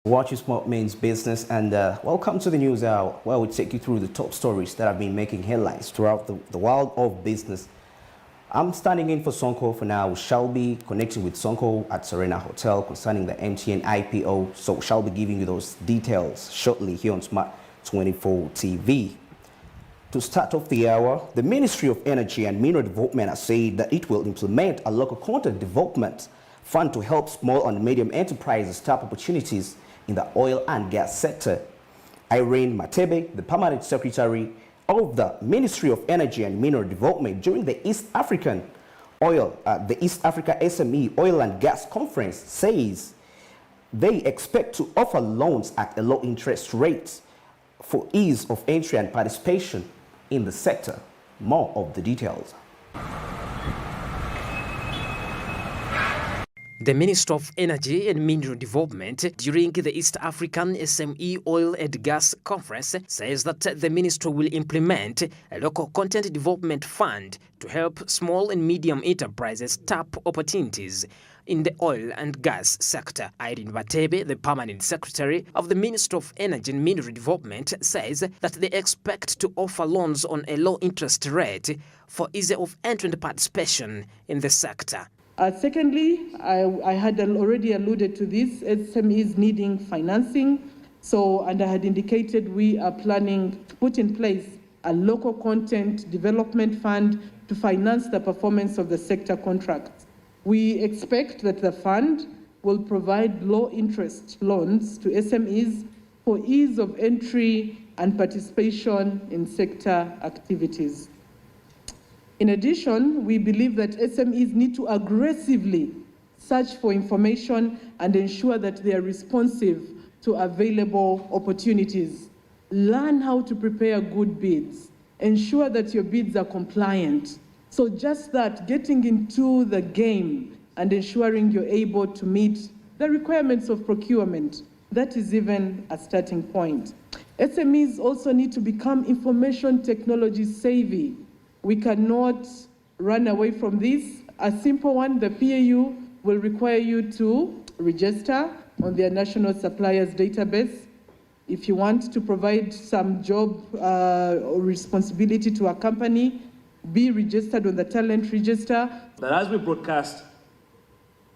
Watch Your Smart Means Business, and welcome to the news hour, where we take you through the top stories that have been making headlines throughout the world of business. I'm standing in for Sonko for now. We shall be connecting with Sonko at Serena Hotel concerning the MTN IPO, so we shall be giving you those details shortly here on Smart 24 TV. To start off the hour, the Ministry of Energy and Mineral Development has said that it will implement a local content development fund to help small and medium enterprises tap opportunities in the oil and gas sector. Irene Matebe, the Permanent Secretary of the Ministry of Energy and Mineral Development during the East Africa SME Oil and Gas Conference, says they expect to offer loans at a low interest rate for ease of entry and participation in the sector. More of the details. The Minister of Energy and Mineral Development during the East African SME Oil and Gas Conference says that the ministry will implement a local content development fund to help small and medium enterprises tap opportunities in the oil and gas sector. Irene Batebe, the Permanent Secretary of the Ministry of Energy and Mineral Development, says that they expect to offer loans on a low interest rate for ease of entry and participation in the sector. Secondly, I had already alluded to this, SMEs needing financing. And I had indicated we are planning to put in place a local content development fund to finance the performance of the sector contracts. We expect that the fund will provide low-interest loans to SMEs for ease of entry and participation in sector activities. In addition, we believe that SMEs need to aggressively search for information and ensure that they are responsive to available opportunities. Learn how to prepare good bids. Ensure that your bids are compliant. So just that, getting into the game and ensuring you're able to meet the requirements of procurement, that is even a starting point. SMEs also need to become information technology savvy. We cannot run away from this. A simple one, the PAU will require you to register on their national suppliers database. If you want to provide some job or responsibility to a company, be registered on the talent register. That as we broadcast,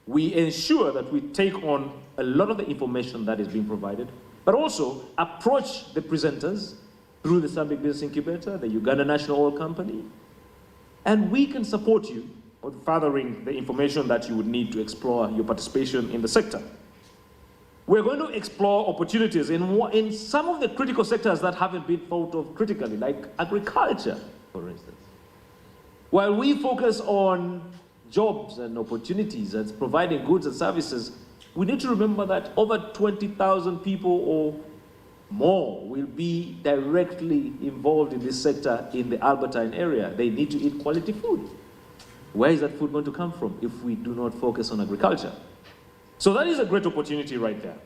we ensure that we take on a lot of the information that is being provided, but also approach the presenters through the Stanbic Business Incubator, the Uganda National Oil Company, and we can support you on furthering the information that you would need to explore your participation in the sector. We're going to explore opportunities in some of the critical sectors that haven't been thought of critically, like agriculture, for instance. While we focus on jobs and opportunities and providing goods and services, we need to remember that over 20,000 people or more will be directly involved in this sector in the Albertine area. They need to eat quality food. Where is that food going to come from if we do not focus on agriculture? So that is a great opportunity right there.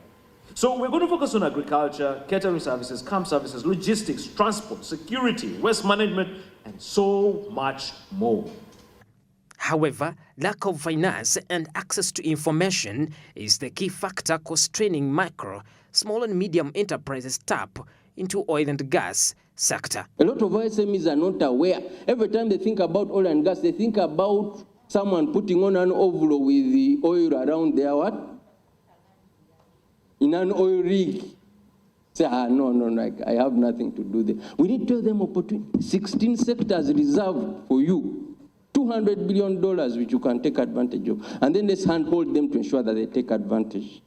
So we're going to focus on agriculture, catering services, camp services, logistics, transport, security, waste management, and so much more. However, lack of finance and access to information is the key factor constraining micro, small and medium enterprises tap into oil and gas sector. A lot of SMEs are not aware. Every time they think about oil and gas, they think about someone putting on an envelope with the oil around there, what? In an oil rig. Say, no, I have nothing to do there. We need to tell them opportunity. 16 sectors reserved for you. $200 billion which you can take advantage of. And then let's handhold them to ensure that they take advantage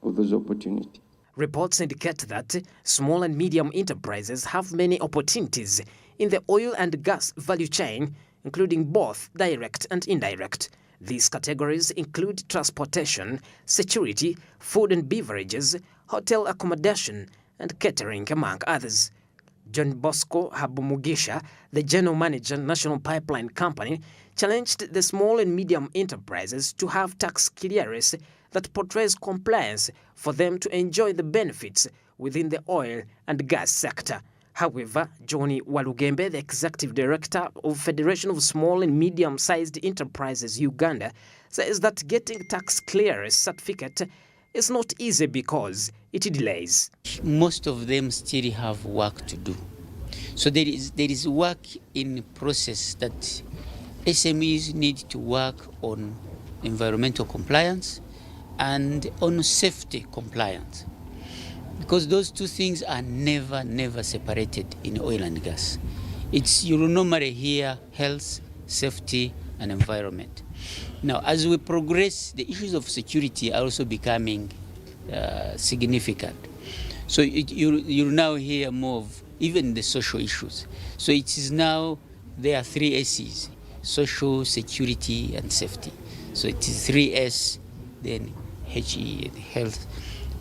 of those opportunities. Reports indicate that small and medium enterprises have many opportunities in the oil and gas value chain, including both direct and indirect. These categories include transportation, security, food and beverages, hotel accommodation, and catering, among others. John Bosco Habumugisha, the General Manager, National Pipeline Company, challenged the small and medium enterprises to have tax clearance that portrays compliance for them to enjoy the benefits within the oil and gas sector. However, Johnny Walugembe, the Executive Director of Federation of Small and Medium-Sized Enterprises Uganda, says that getting tax clearance certificate is not easy because it delays. Most of them still have work to do. So there is work in process that SMEs need to work on environmental compliance and on safety compliance, because those two things are never separated in oil and gas. You will normally hear health, safety, and environment. Now, as we progress, the issues of security are also becoming significant. So you'll now hear more of even the social issues. So it is now, there are 3 S's: social, security, and safety. So it is 3S, then HE, health,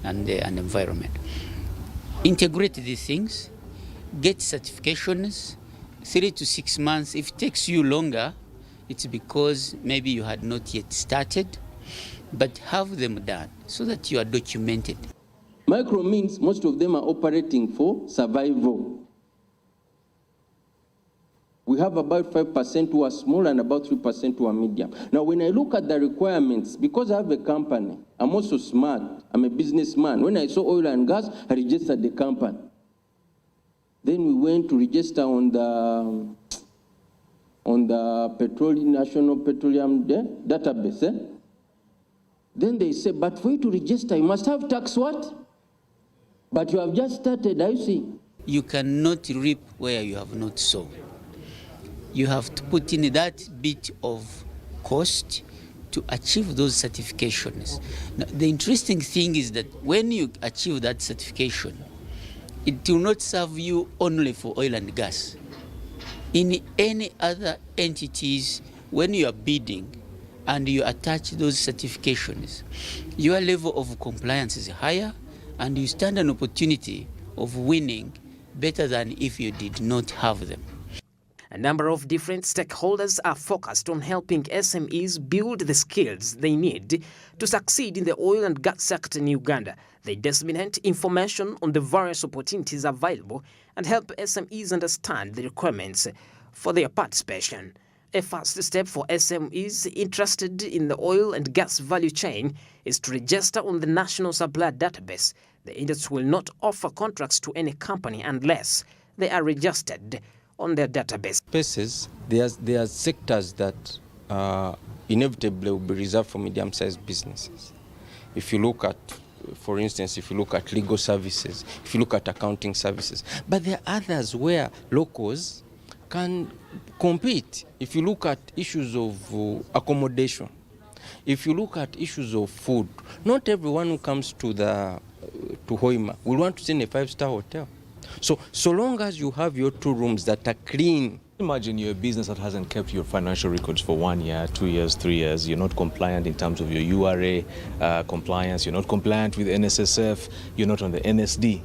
and environment. Integrate these things, get certifications, 3 to 6 months. If it takes you longer, it's because maybe you had not yet started, but have them done so that you are documented. Micro means most of them are operating for survival. We have about 5% who are small and about 3% who are medium. Now, when I look at the requirements, because I have a company, I'm also smart, I'm a businessman. When I saw oil and gas, I registered the company. Then we went to register on the National Petroleum database. Then they say, but for you to register, you must have tax what? But you have just started, I see. You cannot reap where you have not sown. You have to put in that bit of cost to achieve those certifications. Now, the interesting thing is that when you achieve that certification, it will not serve you only for oil and gas. In any other entities, when you are bidding and you attach those certifications, your level of compliance is higher and you stand an opportunity of winning better than if you did not have them. A number of different stakeholders are focused on helping SMEs build the skills they need to succeed in the oil and gas sector in Uganda. They disseminate information on the various opportunities available and help SMEs understand the requirements for their participation. A first step for SMEs interested in the oil and gas value chain is to register on the National Supply Database. The industry will not offer contracts to any company unless they are registered on their database. Spaces, there are sectors that inevitably will be reserved for medium-sized businesses. If you look at, for instance, if you look at legal services, if you look at accounting services, but there are others where locals can compete. If you look at issues of accommodation, if you look at issues of food, not everyone who comes to Hoima will want to stay in a 5-star hotel. So long as you have your 2 rooms that are clean. Imagine you're a business that hasn't kept your financial records for 1 year, 2 years, 3 years. You're not compliant in terms of your URA compliance. You're not compliant with NSSF. You're not on the NSD.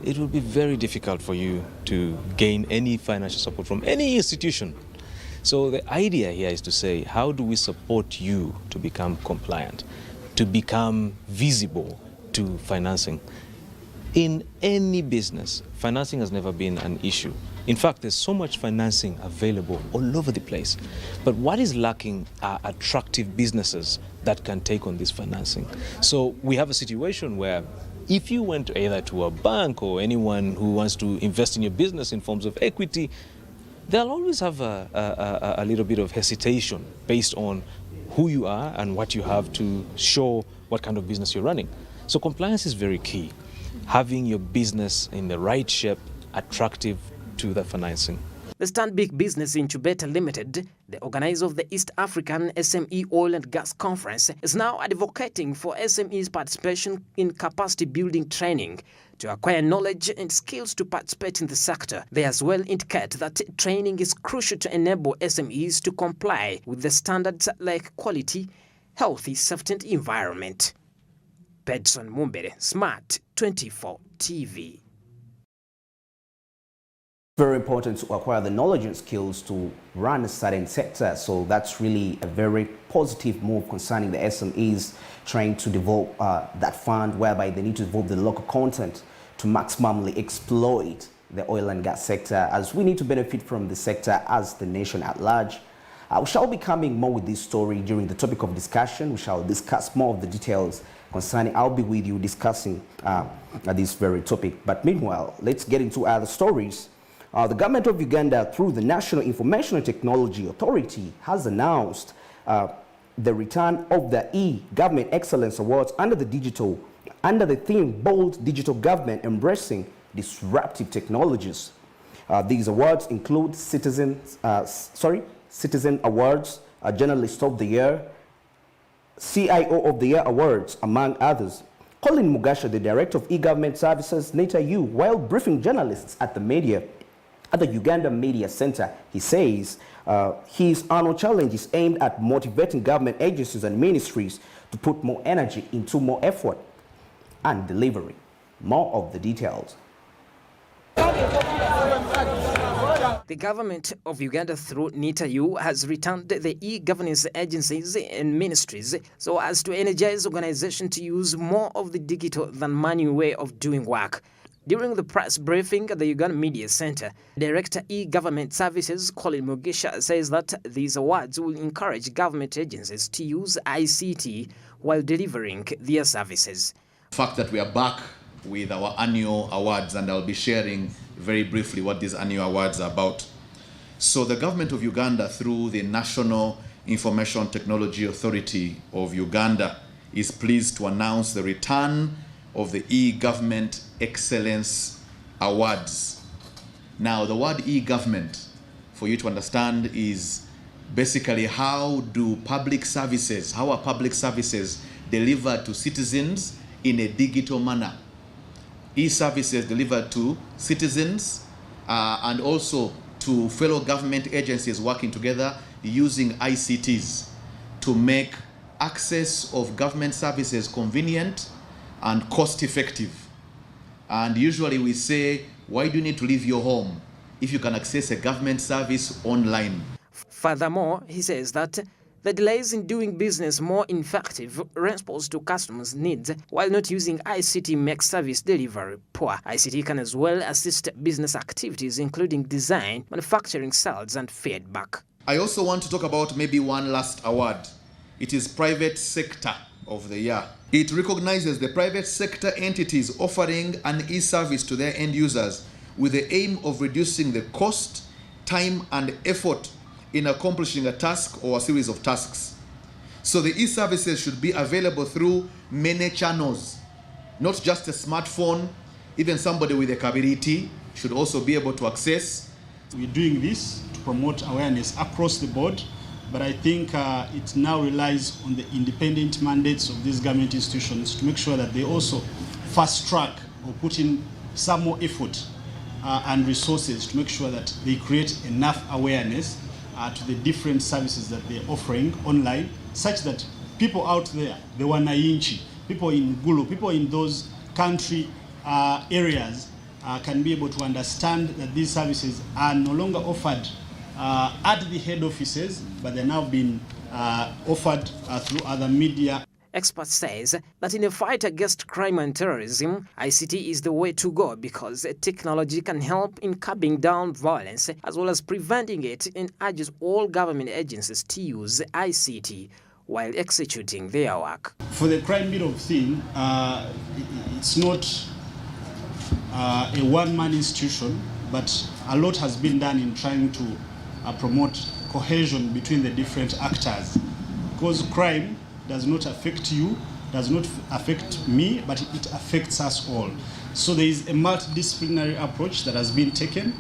It will be very difficult for you to gain any financial support from any institution. So the idea here is to say, how do we support you to become compliant, to become visible to financing? In any business, financing has never been an issue. In fact, there's so much financing available all over the place. But what is lacking are attractive businesses that can take on this financing. So we have a situation where if you went either to a bank or anyone who wants to invest in your business in forms of equity, they'll always have a little bit of hesitation based on who you are and what you have to show what kind of business you're running. So compliance is very key. Having your business in the right shape, attractive to the financing. The Stanbic Business Incubator Limited, the organizer of the East African SME Oil and Gas Conference, is now advocating for SMEs' participation in capacity building training to acquire knowledge and skills to participate in the sector. They as well indicate that training is crucial to enable SMEs to comply with the standards like quality, healthy, safety and environment. Pedson Mumbere, Smart 24 TV. Very important to acquire the knowledge and skills to run a certain sector. So that's really a very positive move concerning the SMEs trying to develop that fund whereby they need to develop the local content to maximally exploit the oil and gas sector, as we need to benefit from the sector as the nation at large. We shall be coming more with this story during the topic of discussion. We shall discuss more of the details concerning. I'll be with you discussing this very topic. But meanwhile, let's get into other stories. The government of Uganda, through the National Information and Technology Authority, has announced the return of the e-Government Excellence Awards under the theme Bold Digital Government Embracing Disruptive Technologies. These awards include Citizen Awards, Journalist of the Year, CIO of the Year Awards, among others. Colin Mugasha, the Director of E-Government Services, NETA-U, while briefing journalists at the Uganda Media Center, he says his annual challenge is aimed at motivating government agencies and ministries to put more energy into more effort and delivery. More of the details. The government of Uganda, through NETA-U, has returned the e-governance agencies and ministries so as to energize organizations to use more of the digital than manual way of doing work. During the press briefing at the Uganda Media Center, Director E-Government Services Colin Mugisha says that these awards will encourage government agencies to use ICT while delivering their services. The fact that we are back with our annual awards, and I'll be sharing very briefly what these annual awards are about. So the government of Uganda, through the National Information Technology Authority of Uganda, is pleased to announce the return of the e-Government Excellence Awards. Now, the word e-government, for you to understand, is basically how are public services delivered to citizens in a digital manner. E-services delivered to citizens and also to fellow government agencies working together using ICTs to make access of government services convenient and cost-effective. And usually we say, why do you need to leave your home if you can access a government service online? Furthermore, he says that the delays in doing business more effective response to customers' needs while not using ICT makes service delivery poor. ICT can as well assist business activities including design, manufacturing, sales and feedback. I also want to talk about maybe one last award. It is Private Sector of the Year. It recognizes the private sector entities offering an e-service to their end users with the aim of reducing the cost, time and effort in accomplishing a task or a series of tasks. So the e-services should be available through many channels, not just a smartphone. Even somebody with a capability should also be able to access. We're doing this to promote awareness across the board, but I think it now relies on the independent mandates of these government institutions to make sure that they also fast track or put in some more effort and resources to make sure that they create enough awareness to the different services that they're offering online, such that people out there, the wananchi, people in Gulu, people in those country areas can be able to understand that these services are no longer offered at the head offices, but they're now being offered through other media. Experts says that in the fight against crime and terrorism, ICT is the way to go because technology can help in curbing down violence as well as preventing it, and urges all government agencies to use ICT while executing their work. For the crime bit of thing, it's not a one-man institution, but a lot has been done in trying to promote cohesion between the different actors, because crime does not affect you, does not affect me, but it affects us all. So there is a multidisciplinary approach that has been taken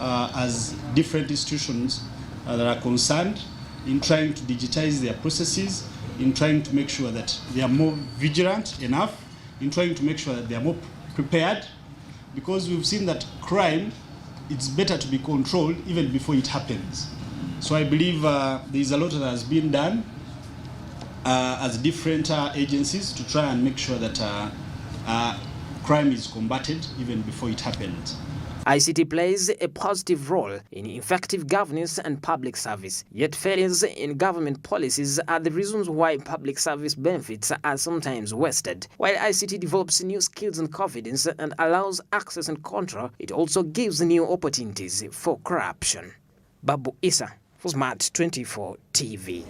as different institutions that are concerned in trying to digitize their processes, in trying to make sure that they are more vigilant enough, in trying to make sure that they are more prepared, because we've seen that crime, it's better to be controlled even before it happens. So I believe there is a lot that has been done as different agencies to try and make sure that crime is combated even before it happens. ICT plays a positive role in effective governance and public service, yet failures in government policies are the reasons why public service benefits are sometimes wasted. While ICT develops new skills and confidence and allows access and control, it also gives new opportunities for corruption. Babu Issa for Smart 24 TV.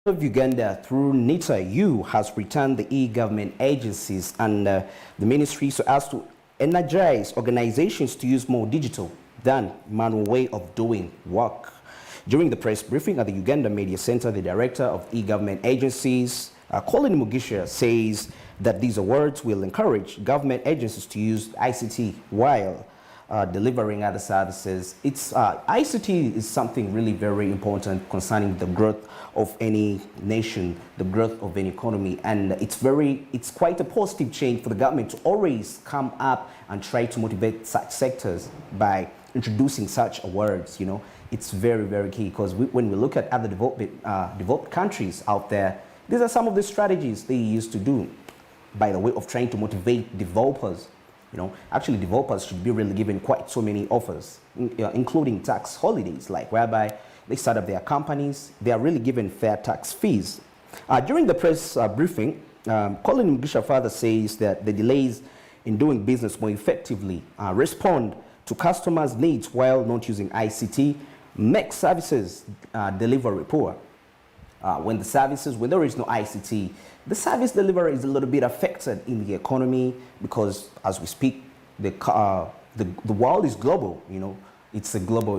Of Uganda through NITA-U has returned the e-government agencies and the ministry so as to energize organizations to use more digital than manual way of doing work. During the press briefing at the Uganda Media Center, the director of e-government agencies, Colin Mugisha, says that these awards will encourage government agencies to use ICT while delivering other services. ICT is something really very important concerning the growth of any nation, the growth of any economy, and it's quite a positive change for the government to always come up and try to motivate such sectors by introducing such awards. You know, it's very, very key because when we look at other developed countries out there, these are some of the strategies they used to do by the way of trying to motivate developers. You know, actually developers should be really given quite so many offers, including tax holidays, like whereby they start up their companies, they are really given fair tax fees. During the press briefing, Colin Mugisha further says that the delays in doing business more effectively respond to customers' needs while not using ICT, make services delivery poor. When there is no ICT, the service delivery is a little bit affected in the economy because, as we speak, the world is global. You know, it's a global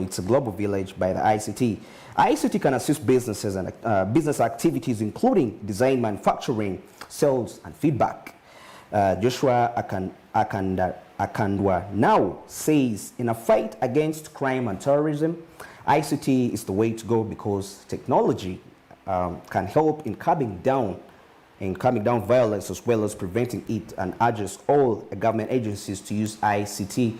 village by the ICT. ICT can assist businesses and business activities, including design, manufacturing, sales, and feedback. Joshua Akandwa now says, in a fight against crime and terrorism, ICT is the way to go because technology can help in calming down violence as well as preventing it, and urges all government agencies to use ICT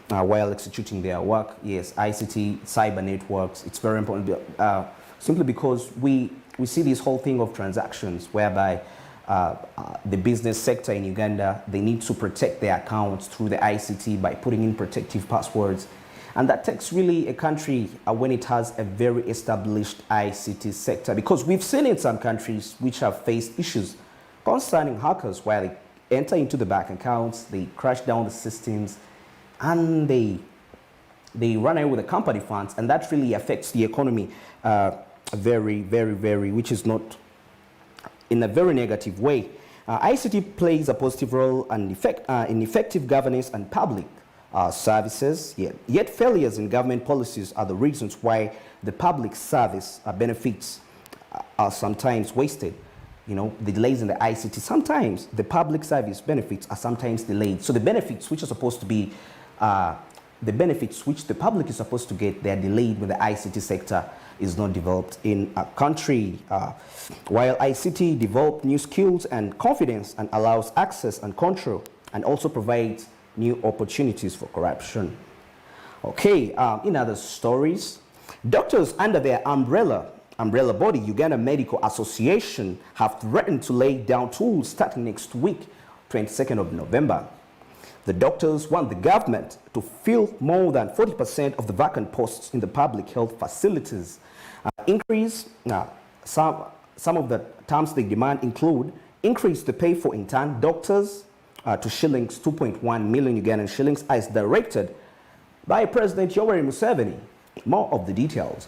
while executing their work. Yes, ICT, cyber networks, it's very important simply because we see this whole thing of transactions whereby the business sector in Uganda, they need to protect their accounts through the ICT by putting in protective passwords. And that takes really a country when it has a very established ICT sector, because we've seen in some countries which have faced issues concerning hackers where they enter into the bank accounts, they crash down the systems, and they run away with the company funds, and that really affects the economy which is not in a very negative way. ICT plays a positive role in effective governance and public services, yet failures in government policies are the reasons why the public service benefits are sometimes wasted. You know, the delays in the ICT, sometimes the public service benefits are sometimes delayed. So the benefits which are supposed to be, the benefits which the public is supposed to get, they're delayed when the ICT sector is not developed in a country. While ICT develops new skills and confidence and allows access and control, and also provides new opportunities for corruption. Okay, in other stories, doctors under their umbrella body, Uganda Medical Association, have threatened to lay down tools starting next week, 22nd of November. The doctors want the government to fill more than 40% of the vacant posts in the public health facilities. Some of the terms they demand include increase the pay for intern doctors to shillings 2.1 million Ugandan shillings as directed by President Yoweri Museveni. More of the details.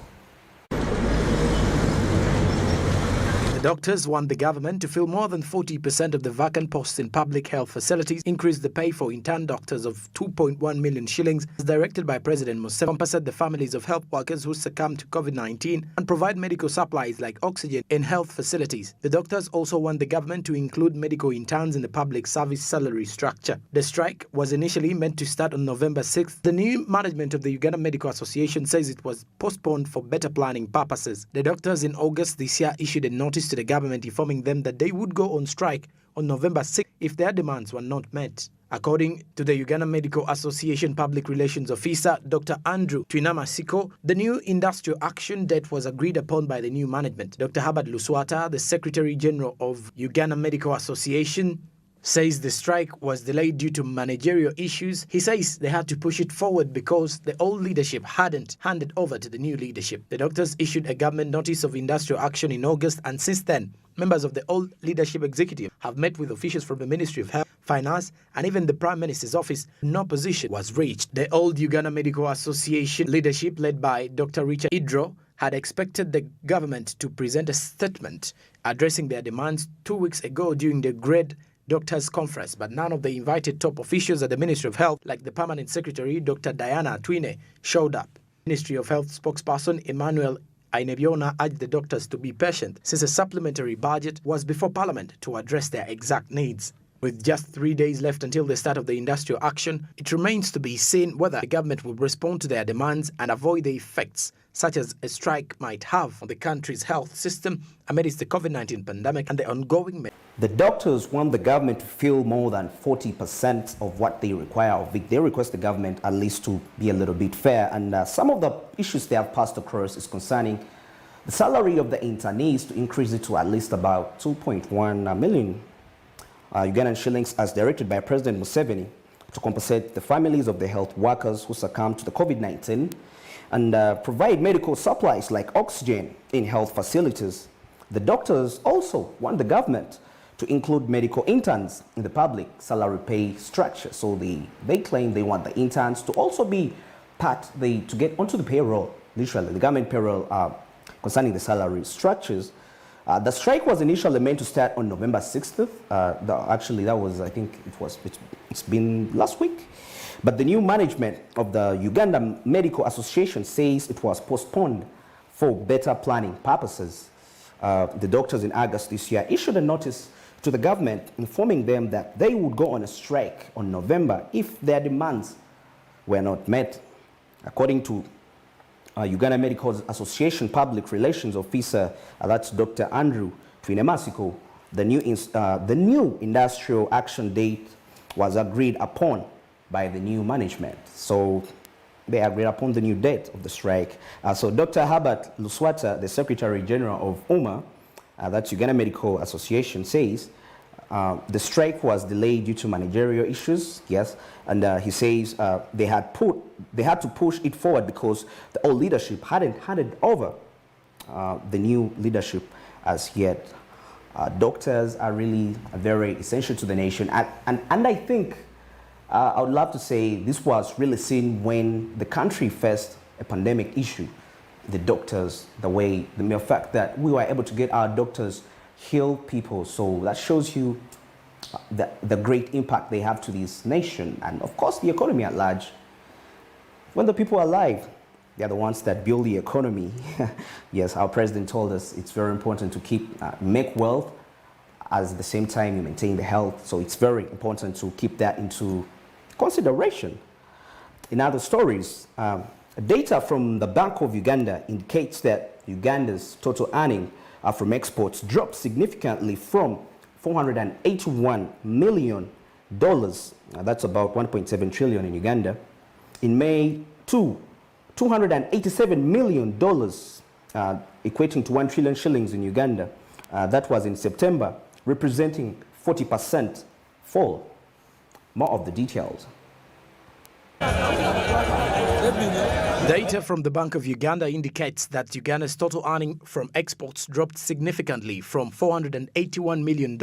The doctors want the government to fill more than 40% of the vacant posts in public health facilities, increase the pay for intern doctors of 2.1 million shillings as directed by President Museveni, compensate the families of health workers who succumbed to COVID-19, and provide medical supplies like oxygen in health facilities. The doctors also want the government to include medical interns in the public service salary structure. The strike was initially meant to start on November 6th. The new management of the Uganda Medical Association says it was postponed for better planning purposes. The doctors in August this year issued a notice to the government informing them that they would go on strike on November 6th if their demands were not met. According to the Uganda Medical Association Public Relations Officer, Dr. Andrew Twinamasiko, the new industrial action date was agreed upon by the new management. Dr. Herbert Luswata, the Secretary General of Uganda Medical Association, says the strike was delayed due to managerial issues. He says they had to push it forward because the old leadership hadn't handed over to the new leadership. The doctors issued a government notice of industrial action in August, and since then, members of the old leadership executive have met with officials from the Ministry of Health, Finance, and even the Prime Minister's office. No position was reached. The old Uganda Medical Association leadership, led by Dr. Richard Idro, had expected the government to present a statement addressing their demands 2 weeks ago during the Grade Doctors Conference, but none of the invited top officials at the Ministry of Health, like the Permanent Secretary, Dr. Diana Twine, showed up. Ministry of Health spokesperson Emmanuel Ainebiona urged the doctors to be patient since a supplementary budget was before Parliament to address their exact needs. With just 3 days left until the start of the industrial action, it remains to be seen whether the government will respond to their demands and avoid the effects such as a strike might have on the country's health system amidst the COVID-19 pandemic and the ongoing. The doctors want the government to fill more than 40% of what they require of it. They request the government at least to be a little bit fair. And some of the issues they have passed across is concerning the salary of the internees, to increase it to at least about 2.1 million Ugandan shillings as directed by President Museveni, to compensate the families of the health workers who succumbed to the COVID-19 and provide medical supplies like oxygen in health facilities. The doctors also want the government to include medical interns in the public salary pay structure. So they claim they want the interns to also be to get onto the payroll, literally, the government payroll concerning the salary structures. The strike was initially meant to start on November 6th. Actually, that was, I think it's been last week. But the new management of the Uganda Medical Association says it was postponed for better planning purposes. The doctors in August this year issued a notice to the government informing them that they would go on a strike on November if their demands were not met. According to Uganda Medical Association Public Relations Officer, that's Dr. Andrew Twinemasiko, the new industrial action date was agreed upon by the new management. So they agreed upon the new date of the strike. So Dr. Herbert Luswata, the Secretary General of UMA, that's Uganda Medical Association, says the strike was delayed due to managerial issues, yes, and he says they had to push it forward because the old leadership hadn't handed over the new leadership as yet. Doctors are really very essential to the nation, and I think I would love to say this was really seen when the country faced a pandemic issue. The doctors, the mere fact that we were able to get our doctors heal people, so that shows you the great impact they have to this nation and of course the economy at large. When the people are alive, they're the ones that build the economy. Yes, our president told us it's very important to make wealth at the same time you maintain the health, so it's very important to keep that into consideration. In other stories, data from the Bank of Uganda indicates that Uganda's total earning from exports dropped significantly from $481 million, that's about 1.7 trillion in Uganda, in May to $287 million, equating to 1 trillion shillings in Uganda. That was in September, representing 40% fall. More of the details. Data from the Bank of Uganda indicates that Uganda's total earning from exports dropped significantly from $481 million,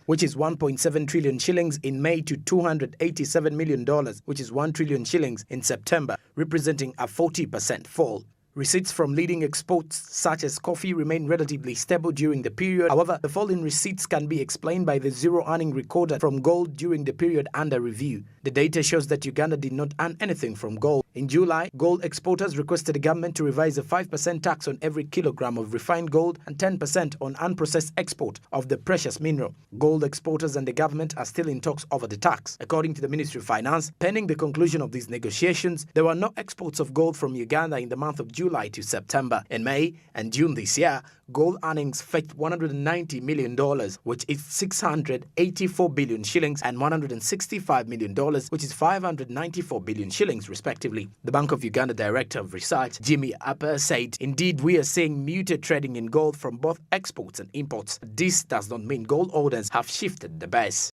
which is 1.7 trillion shillings in May, to $287 million, which is 1 trillion shillings in September, representing a 40% fall. Receipts from leading exports such as coffee remain relatively stable during the period. However, the fall in receipts can be explained by the zero earning recorded from gold during the period under review. The data shows that Uganda did not earn anything from gold. In July, gold exporters requested the government to revise a 5% tax on every kilogram of refined gold and 10% on unprocessed export of the precious mineral. Gold exporters and the government are still in talks over the tax. According to the Ministry of Finance, pending the conclusion of these negotiations, there were no exports of gold from Uganda in the month of July to September. In May and June this year, gold earnings fetched $190 million, which is 684 billion shillings, and $165 million, which is 594 billion shillings, respectively. The Bank of Uganda Director of Research, Jimmy Upper, said, "Indeed, we are seeing muted trading in gold from both exports and imports. This does not mean gold orders have shifted the base."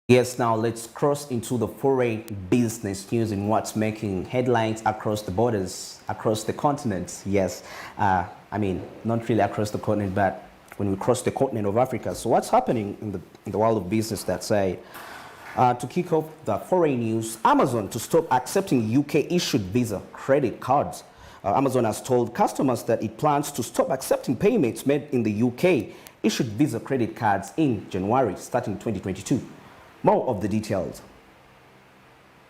Yes, now let's cross into the foreign business news in what's making headlines across the borders, across the continent. Yes, I mean, not really across the continent, but when we cross the continent of Africa. So what's happening in the world of business that side? To kick off the foreign news, Amazon to stop accepting UK-issued Visa credit cards. Amazon has told customers that it plans to stop accepting payments made in the UK-issued Visa credit cards in January, starting 2022. More of the details.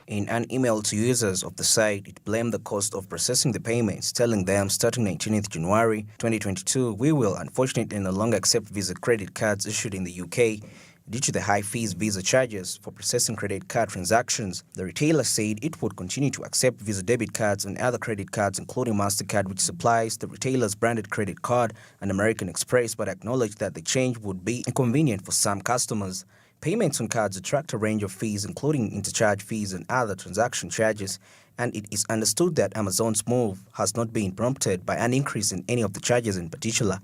In an email to users of the site, it blamed the cost of processing the payments, telling them starting 19th January 2022, we will unfortunately no longer accept Visa credit cards issued in the UK due to the high fees Visa charges for processing credit card transactions. The retailer said it would continue to accept Visa debit cards and other credit cards, including MasterCard, which supplies the retailer's branded credit card, and American Express, but acknowledged that the change would be inconvenient for some customers. Payments on cards attract a range of fees, including interchange fees and other transaction charges, and it is understood that Amazon's move has not been prompted by an increase in any of the charges in particular.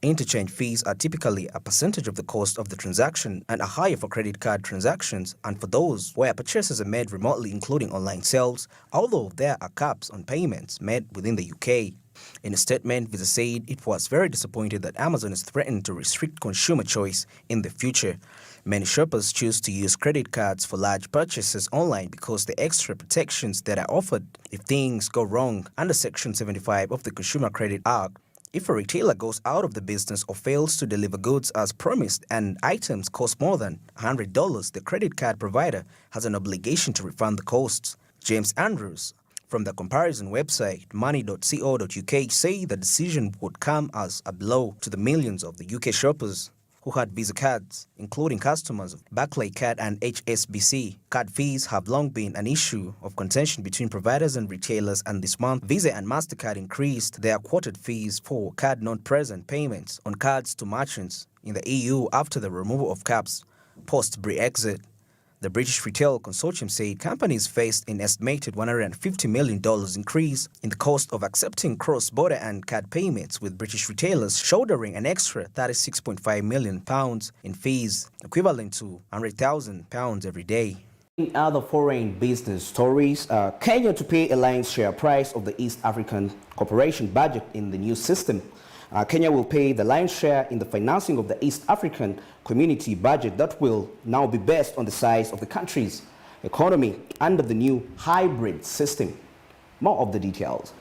Interchange fees are typically a percentage of the cost of the transaction and are higher for credit card transactions and for those where purchases are made remotely, including online sales, although there are caps on payments made within the UK. In a statement, Visa said it was very disappointed that Amazon is threatening to restrict consumer choice in the future. Many shoppers choose to use credit cards for large purchases online because the extra protections that are offered if things go wrong under Section 75 of the Consumer Credit Act. If a retailer goes out of the business or fails to deliver goods as promised and items cost more than $100, the credit card provider has an obligation to refund the costs. James Andrews from the comparison website money.co.uk say the decision would come as a blow to the millions of the UK shoppers who had Visa cards, including customers of Barclaycard and HSBC. Card fees have long been an issue of contention between providers and retailers, and this month, Visa and MasterCard increased their quoted fees for card-not-present payments on cards to merchants in the EU after the removal of caps post-Brexit. The British Retail Consortium said companies faced an estimated $150 million increase in the cost of accepting cross-border and card payments, with British retailers shouldering an extra £36.5 million in fees, equivalent to £100,000 every day. In other foreign business stories, Kenya to pay a lion's share price of the East African Cooperation budget in the new system. Kenya will pay the lion's share in the financing of the East African Community budget that will now be based on the size of the country's economy under the new hybrid system. More of the details.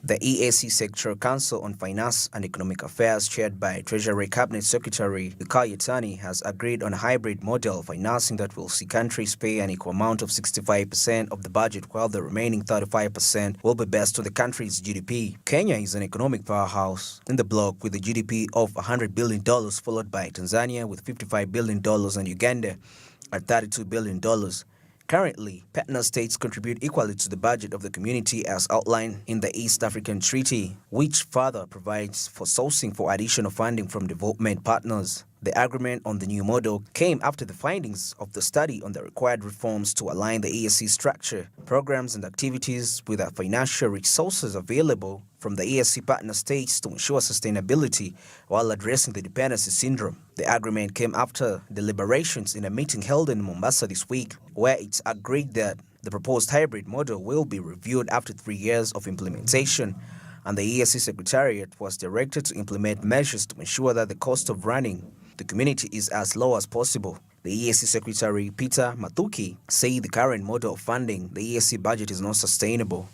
The EAC Sectoral Council on Finance and Economic Affairs, chaired by Treasury Cabinet Secretary Yukai Yatani, has agreed on a hybrid model of financing that will see countries pay an equal amount of 65% of the budget, while the remaining 35% will be based on the country's GDP. Kenya is an economic powerhouse in the bloc with a GDP of $100 billion, followed by Tanzania with $55 billion and Uganda at $32 billion. Currently, partner states contribute equally to the budget of the community as outlined in the East African Treaty, which further provides for sourcing for additional funding from development partners. The agreement on the new model came after the findings of the study on the required reforms to align the EAC structure, programs and activities with the financial resources available from the EAC partner states to ensure sustainability while addressing the dependency syndrome. The agreement came after deliberations in a meeting held in Mombasa this week, where it's agreed that the proposed hybrid model will be reviewed after 3 years of implementation, and the EAC Secretariat was directed to implement measures to ensure that the cost of running the community is as low as possible. The EAC Secretary Peter Mathuki said the current model of funding the EAC budget is not sustainable.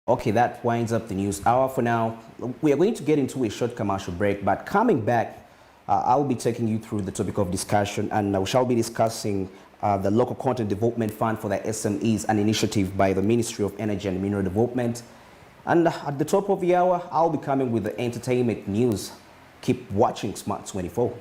Okay, that winds up the news hour for now. We are going to get into a short commercial break, but coming back, I'll be taking you through the topic of discussion, and we shall be discussing the Local Content Development Fund for the SMEs, an initiative by the Ministry of Energy and Mineral Development. And at the top of the hour, I'll be coming with the entertainment news. Keep watching Smart 24.